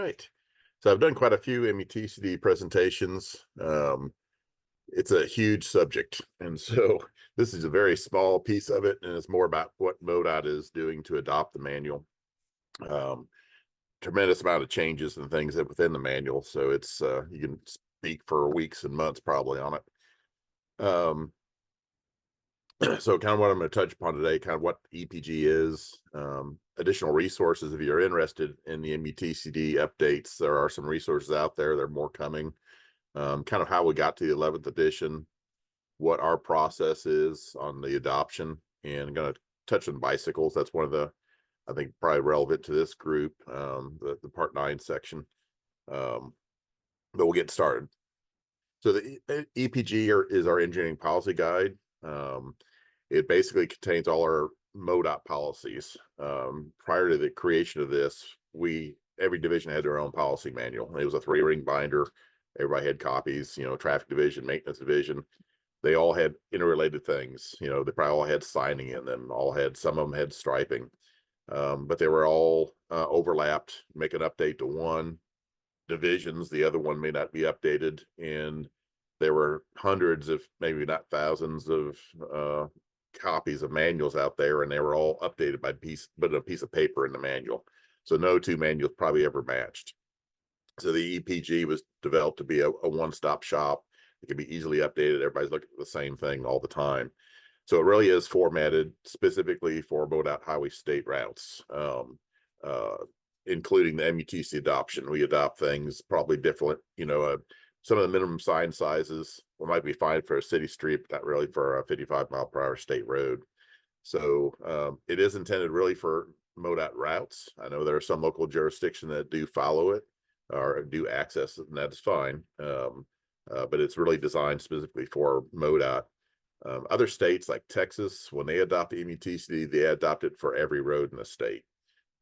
right. So I've done quite a few MUTCD presentations. It's a huge subject, and so this is a very small piece of it, and it's more about what MoDOT is doing to adopt the manual. Um, Tremendous amount of changes and things within the manual, so it's you can speak for weeks and months probably on it. So kind of what I'm going to touch upon today, kind of what EPG is, additional resources. If you're interested in the MUTCD updates, there are some resources out there. There are more coming. Kind of how we got to the 11th edition, what our process is on the adoption, and I'm going to touch on bicycles. That's one of the, I think, probably relevant to this group, the Part 9 section. But we'll get started. So the EPG is our engineering policy guide. It basically contains all our MoDOT policies. Prior to the creation of this, every division had their own policy manual. It was a 3-ring binder. Everybody had copies, traffic division, maintenance division. They all had interrelated things. They probably all had signing in them, some of them had striping. But they were all overlapped. Make an update to one divisions, the other one may not be updated. And there were hundreds, if maybe not thousands, of copies of manuals out there, and they were all updated by a piece of paper in the manual. So no two manuals probably ever matched. So the EPG was developed to be a one-stop shop. It can be easily updated. Everybody's looking at the same thing all the time. So it really is formatted specifically for MoDOT highway state routes, including the MUTC adoption. We adopt things probably different. Some of the minimum sign sizes might be fine for a city street, but not really for a 55-mile-per-hour state road. So it is intended really for MoDOT routes. I know there are some local jurisdictions that do follow it or do access it, and that's fine. But it's really designed specifically for MoDOT. Other states like Texas, when they adopt the MUTCD, they adopt it for every road in the state.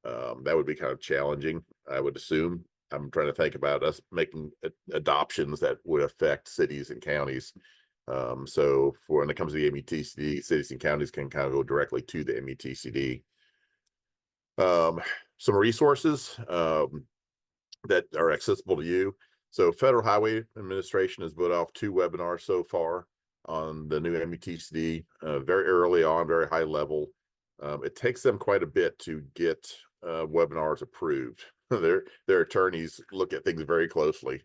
That would be kind of challenging, I would assume. I'm trying to think about us making adoptions that would affect cities and counties. So when it comes to the MUTCD, cities and counties can kind of go directly to the MUTCD. Some resources that are accessible to you. So Federal Highway Administration has put off 2 webinars so far on the new MUTCD, very early on, very high level. It takes them quite a bit to get webinars approved. Their attorneys look at things very closely.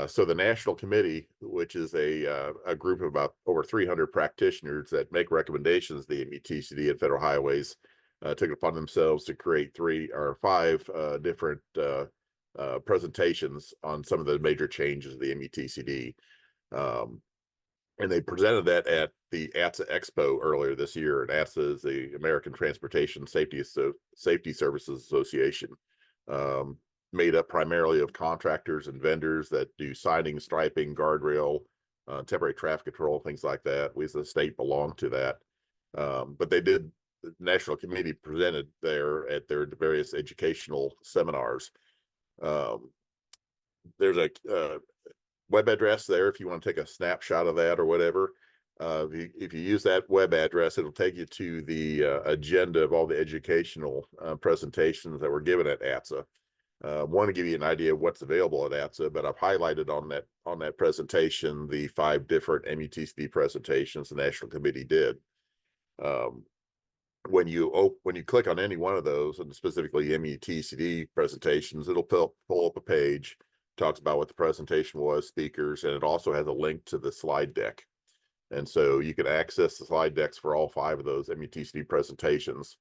So the National Committee, which is a group of about over 300 practitioners that make recommendations to the MUTCD and federal highways, took it upon themselves to create 3 or 5 different presentations on some of the major changes of the MUTCD. And they presented that at the ATSA Expo earlier this year. And ATSA is the American Transportation Safety Services Association, made up primarily of contractors and vendors that do signing, striping, guardrail, temporary traffic control, things like that. We as a state belong to that. But the National Committee presented there at their various educational seminars. There's a web address there if you want to take a snapshot of that or whatever. If you use that web address, it'll take you to the agenda of all the educational presentations that were given at ATSA. Want to give you an idea of what's available at ATSA, but I've highlighted on that presentation the 5 different MUTCD presentations the National Committee did. When you click on any one of those, and specifically MUTCD presentations, it'll pull up a page, talks about what the presentation was, speakers, and it also has a link to the slide deck. And so you can access the slide decks for all 5 of those MUTCD presentations,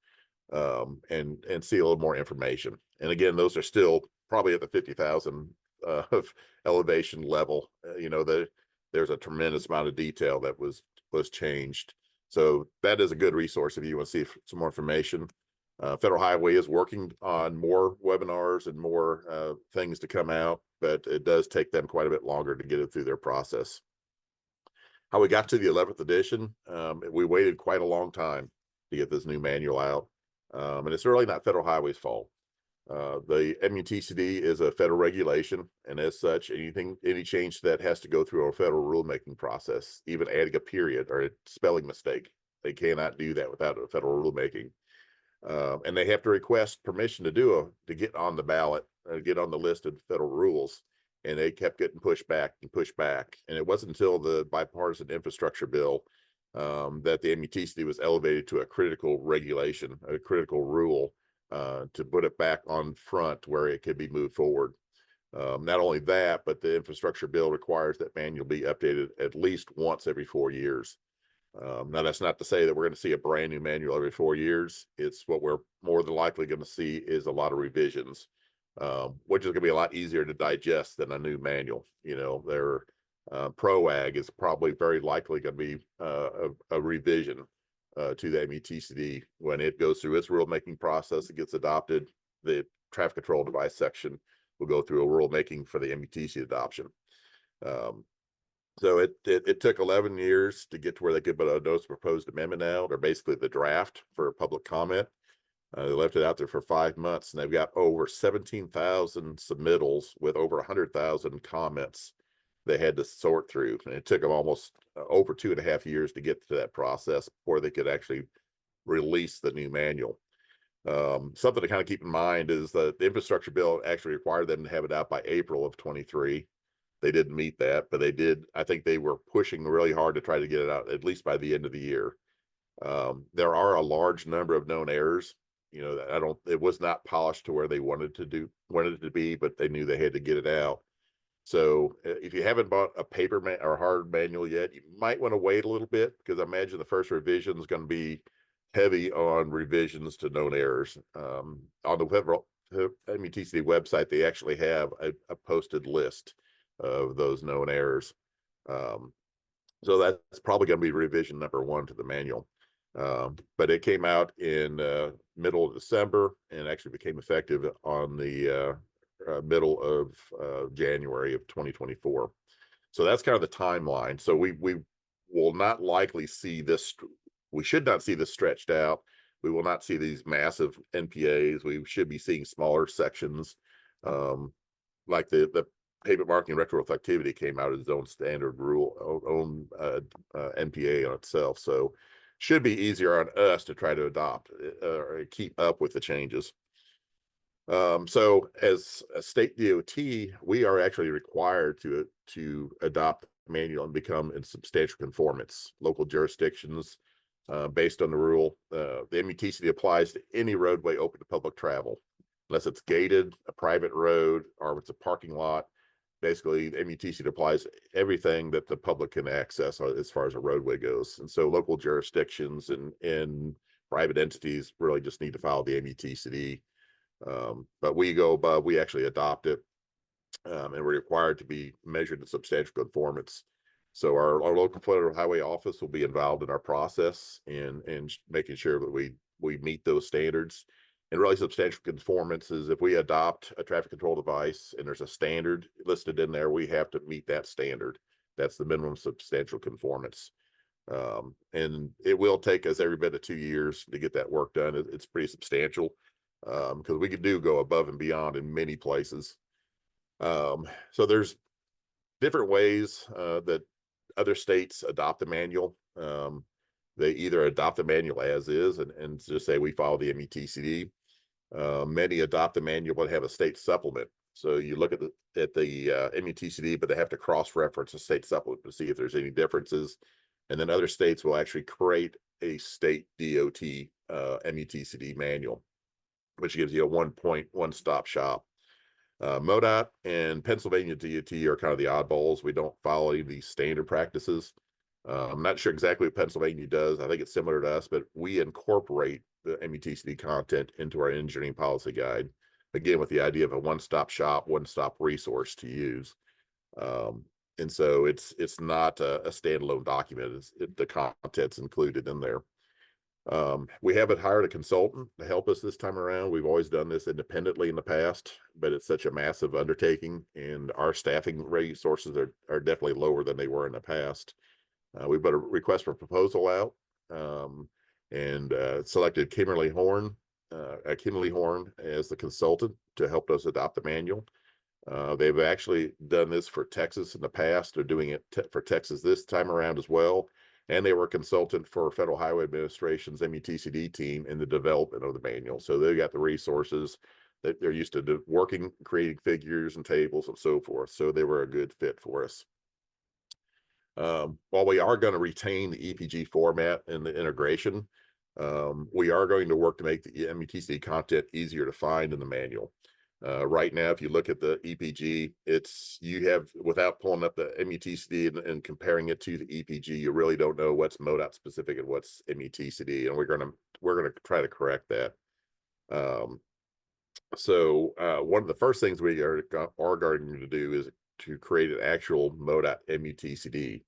and see a little more information. And again, those are still probably at the 50,000 of elevation level. There's a tremendous amount of detail that was changed. So that is a good resource if you want to see some more information. Federal Highway is working on more webinars and more things to come out, but it does take them quite a bit longer to get it through their process. How we got to the 11th edition, we waited quite a long time to get this new manual out. And it's really not Federal Highway's fault. The MUTCD is a federal regulation, and as such, any change to that has to go through a federal rulemaking process, even adding a period or a spelling mistake. They cannot do that without a federal rulemaking. And they have to request permission to get on the ballot get on the list of federal rules, and they kept getting pushed back and pushed back. And it wasn't until the bipartisan infrastructure bill that the MUTCD was elevated to a critical regulation, a critical rule, to put it back on front where it could be moved forward. Not only that, but the infrastructure bill requires that manual be updated at least once every 4 years. Now, that's not to say that we're going to see a brand new manual every 4 years. It's what we're more than likely going to see is a lot of revisions, which is going to be a lot easier to digest than a new manual. You know, their PROAG is probably very likely going to be a revision to the MUTCD when it goes through its rulemaking process. It gets adopted. The traffic control device section will go through a rulemaking for the MUTCD adoption. So it took 11 years to get to where they could put a notice of proposed amendment out, or basically the draft for public comment. They left it out there for 5 months, and they've got over 17,000 submittals with over 100,000 comments they had to sort through. And it took them almost over 2.5 years to get to that process before they could actually release the new manual. Something to kind of keep in mind is that the infrastructure bill actually required them to have it out by April of 23. They didn't meet that, but they did. I think they were pushing really hard to try to get it out at least by the end of the year. There are a large number of known errors. You know, it was not polished to where they wanted it to be, but they knew they had to get it out. So if you haven't bought a paper or hard manual yet, you might want to wait a little bit, because I imagine the first revision is going to be heavy on revisions to known errors. On the federal MUTCD website, they actually have a posted list of those known errors. So that's probably going to be revision number 1 to the manual. But it came out in middle of December and actually became effective on the middle of January of 2024. So that's kind of the timeline. So we will not likely see this. We should not see this stretched out. We will not see these massive NPAs. We should be seeing smaller sections, like the pavement marking retroreflectivity came out as its own standard rule, own NPA on itself. So should be easier on us to try to adopt or keep up with the changes. So as a state DOT, we are actually required to adopt the manual and become in substantial conformance. Local jurisdictions, based on the rule, the MUTCD applies to any roadway open to public travel, unless it's gated, a private road, or if it's a parking lot. Basically, the MUTCD applies to everything that the public can access as far as a roadway goes. And so local jurisdictions and private entities really just need to follow the MUTCD. But we go above, we actually adopt it, and we're required to be measured in substantial conformance. So our local federal highway office will be involved in our process and making sure that we meet those standards. And really, substantial conformance is if we adopt a traffic control device and there's a standard listed in there, we have to meet that standard. That's the minimum substantial conformance. And it will take us every bit of 2 years to get that work done. It's pretty substantial, because we could go above and beyond in many places. So there's different ways that other states adopt the manual. They either adopt the manual as is and just say we follow the MUTCD. Many adopt the manual but have a state supplement. So you look at the MUTCD, but they have to cross-reference a state supplement to see if there's any differences. And then other states will actually create a state DOT MUTCD manual, which gives you a one-stop shop. MoDOT and Pennsylvania DOT are kind of the oddballs. We don't follow any of these standard practices. I'm not sure exactly what Pennsylvania does. I think it's similar to us, but we incorporate the MUTCD content into our engineering policy guide, again, with the idea of a one-stop shop, one-stop resource to use. And so it's not a standalone document. The content's included in there. We haven't hired a consultant to help us this time around. We've always done this independently in the past, but it's such a massive undertaking, and our staffing resources are definitely lower than they were in the past. We put a request for proposal out, and selected Kimberly Horn as the consultant to help us adopt the manual. They've actually done this for Texas in the past. They're doing it for Texas this time around as well. And they were a consultant for Federal Highway Administration's MUTCD team in the development of the manual. So they got the resources. They're used to working, creating figures and tables and so forth. So they were a good fit for us. While we are going to retain the EPG format and the integration, we are going to work to make the MUTCD content easier to find in the manual. Right now, if you look at the EPG, you have, without pulling up the MUTCD and comparing it to the EPG, you really don't know what's MoDOT specific and what's MUTCD, and we're gonna try to correct that. One of the first things we are going to do is to create an actual MoDOT MUTCD.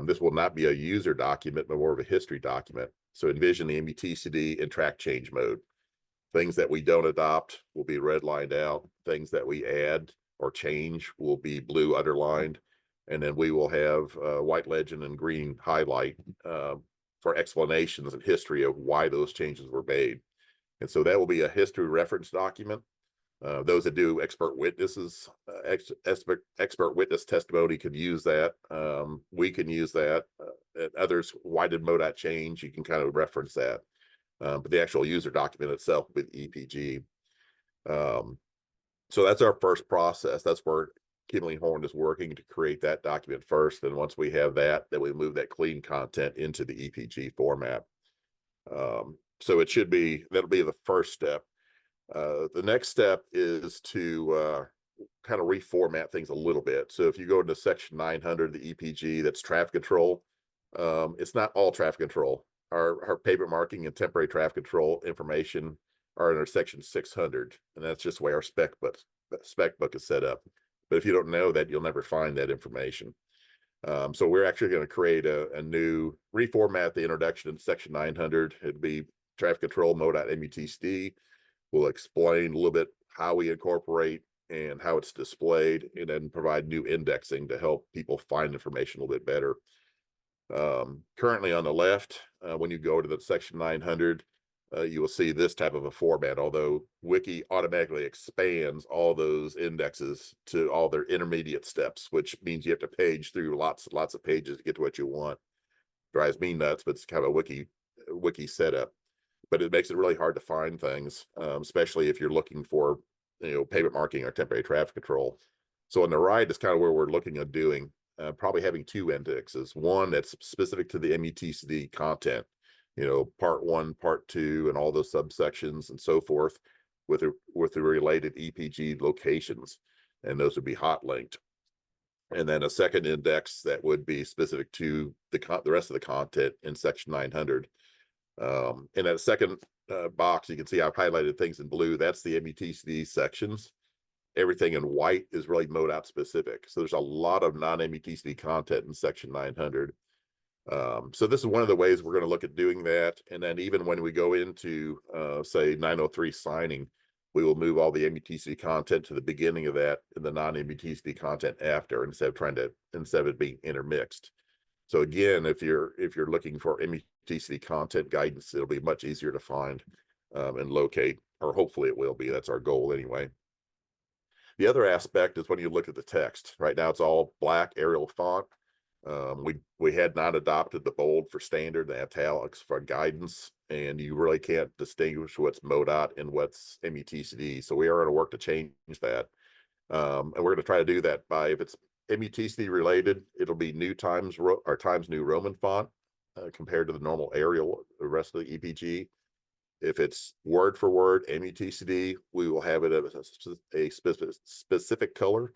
This will not be a user document, but more of a history document. So envision the MUTCD in track change mode. Things that we don't adopt will be redlined out. Things that we add or change will be blue underlined. And then we will have white legend and green highlight for explanations and history of why those changes were made. And so that will be a history reference document. Those that do expert witnesses, expert witness testimony could use that. We can use that. And others, why did MoDOT change? You can kind of reference that. But the actual user document itself with EPG. So that's our first process. That's where Kimberly Horn is working to create that document first. And once we have that, then we move that clean content into the EPG format. So it should be, that'll be the first step. The next step is to kind of reformat things a little bit. So if you go into section 900, the EPG, that's traffic control. It's not all traffic control. Our pavement marking and temporary traffic control information are in our section 600, and that's just the way our spec book is set up. But if you don't know that, you'll never find that information. So we're actually going to create a new reformat the introduction in section 900. It'd be traffic control MoDOT MUTCD. We'll explain a little bit how we incorporate and how it's displayed, and then provide new indexing to help people find information a little bit better. Currently on the left, when you go to the section 900, you will see this type of a format, although Wiki automatically expands all those indexes to all their intermediate steps, which means you have to page through lots of pages to get to what you want. Drives me nuts, but it's kind of a wiki setup. But it makes it really hard to find things, especially if you're looking for, pavement marking or temporary traffic control. So on the right is kind of where we're looking at doing, probably having two indexes, one that's specific to the MUTCD content, part 1, part 2, and all those subsections and so forth, with the related EPG locations, and those would be hot linked. And then a second index that would be specific to the rest of the content in section 900. In that second box, you can see I've highlighted things in blue. That's the MUTCD sections. Everything in white is really MoDOT specific. So there's a lot of non-MUTCD content in section 900. So this is one of the ways we're going to look at doing that. And then even when we go into, say, 903 signing, we will move all the MUTCD content to the beginning of that and the non-MUTCD content after, instead of it being intermixed. So again, if you're looking for MUTCD content guidance, it'll be much easier to find and locate, or hopefully it will be. That's our goal anyway. The other aspect is when you look at the text. Right now, it's all black Arial font. We had not adopted the bold for standard, the italics for guidance, and you really can't distinguish what's MoDOT and what's MUTCD. So we are going to work to change that, and we're going to try to do that by, if it's MUTCD related, it'll be Times New Roman font compared to the normal Arial, the rest of the EPG. If it's word for word MUTCD, we will have it a specific color.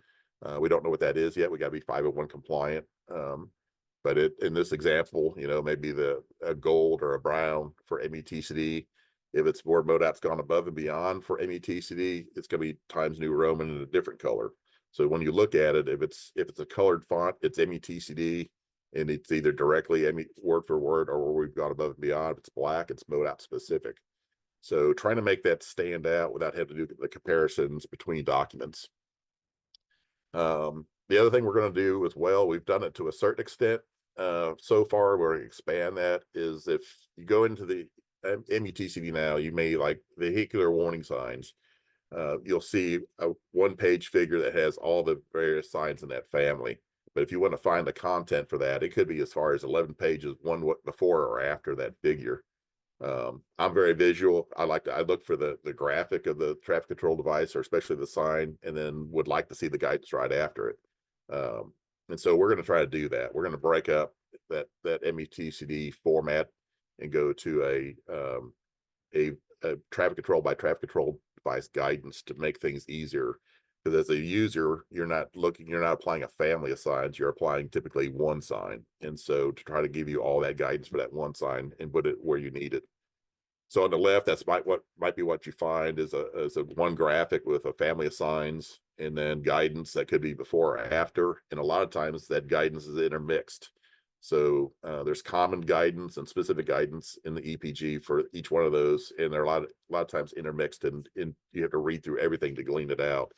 We don't know what that is yet. We got to be 501 compliant. But in this example, maybe a gold or a brown for MUTCD. If it's where MoDOT's gone above and beyond for MUTCD, it's going to be Times New Roman in a different color. So when you look at it, if it's a colored font, it's MUTCD, and it's either directly word for word, or where we've gone above and beyond. If it's black, it's MoDOT specific. So trying to make that stand out without having to do the comparisons between documents. The other thing we're going to do as well, we've done it to a certain extent. So far, we're going to expand that, is if you go into the MUTCD now, you may, like vehicular warning signs. You'll see a one-page figure that has all the various signs in that family. But if you want to find the content for that, it could be as far as 11 pages, one before or after that figure. I'm very visual. I look for the graphic of the traffic control device, or especially the sign, and then would like to see the guidance right after it. And so we're going to try to do that. We're going to break up that MUTCD format and go to a traffic control by traffic control device guidance to make things easier. Because as a user, you're not applying a family of signs, you're applying typically one sign. And so to try to give you all that guidance for that one sign and put it where you need it. So on the left, what might be what you find is a one graphic with a family of signs, and then guidance that could be before or after. And a lot of times that guidance is intermixed. So there's common guidance and specific guidance in the EPG for each one of those, and they're a lot of times intermixed, and you have to read through everything to glean it out.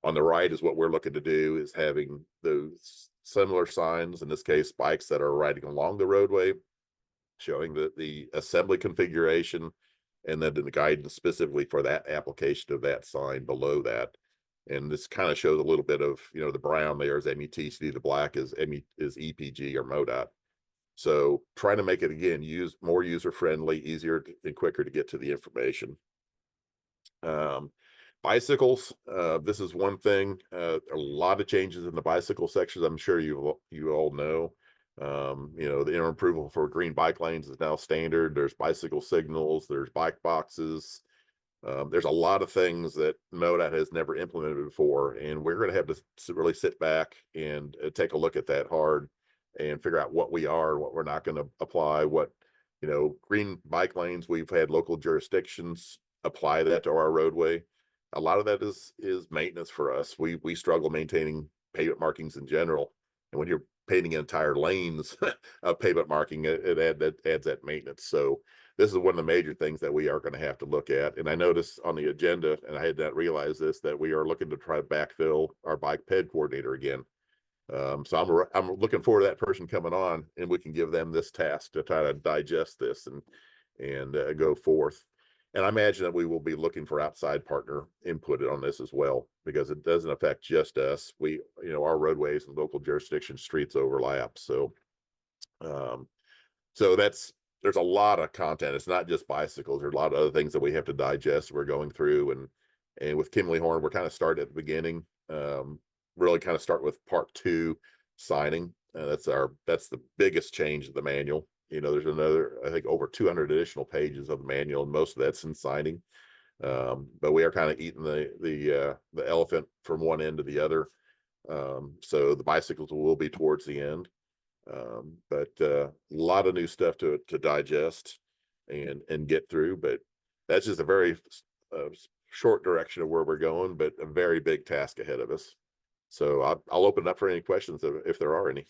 On the right is what we're looking to do, is having those similar signs, in this case bikes that are riding along the roadway, showing the assembly configuration, and then the guidance specifically for that application of that sign below that. And this kind of shows a little bit of, the brown there is MUTCD, the black is EPG or MoDOT. So trying to make it, again, more user friendly, easier and quicker to get to the information. Bicycles, this is one thing. A lot of changes in the bicycle sections, I'm sure you all know. The interim approval for green bike lanes is now standard. There's bicycle signals, there's bike boxes. There's a lot of things that MoDOT has never implemented before, and we're going to have to really sit back and take a look at that hard and figure out what we are, what we're not going to apply. Green bike lanes, we've had local jurisdictions apply that to our roadway. A lot of that is maintenance for us. We struggle maintaining pavement markings in general, and when you're painting entire lanes of pavement marking, it adds that maintenance. So this is one of the major things that we are going to have to look at. And I noticed on the agenda, and I had not realized this, that we are looking to try to backfill our bike ped coordinator again. So I'm looking forward to that person coming on, and we can give them this task to try to digest this and go forth. And I imagine that we will be looking for outside partner input on this as well, because it doesn't affect just us. Our roadways and local jurisdiction streets overlap. So, there's a lot of content. It's not just bicycles. There's a lot of other things that we have to digest. We're going through, and with Kimley Horn, we're kind of starting at the beginning. Really kind of start with part 2, signing. That's the biggest change of the manual. There's another, I think, over 200 additional pages of the manual, and most of that's in signing. But we are kind of eating the elephant from one end to the other. So the bicycles will be towards the end. But a lot of new stuff to digest and get through. But that's just a very short direction of where we're going, but a very big task ahead of us. So I'll open it up for any questions if there are any.